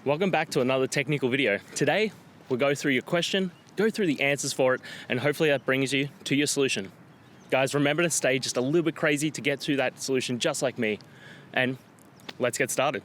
Welcome back to another technical video. Today, we'll go through your question, go through the answers for it, and hopefully that brings you to your solution. Guys, remember to stay just a little bit crazy to get to that solution just like me. And let's get started.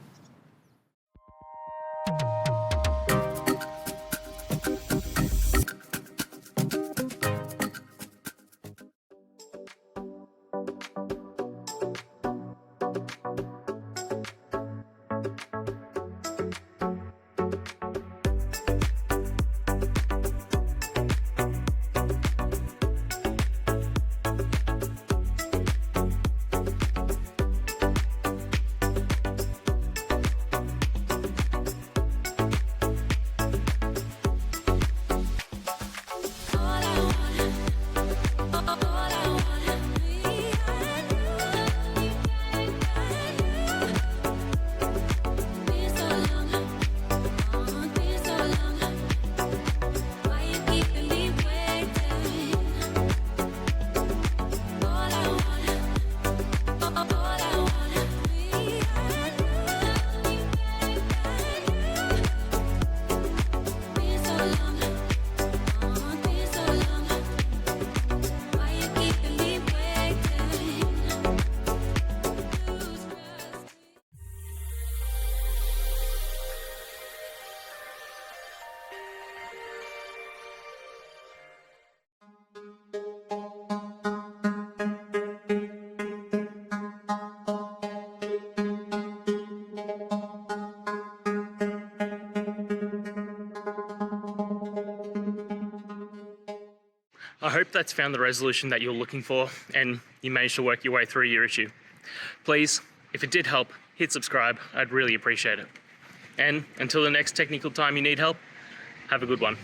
I hope that's found the resolution that you're looking for and you managed to work your way through your issue. Please, if it did help, hit subscribe. I'd really appreciate it. And until the next technical time you need help, have a good one.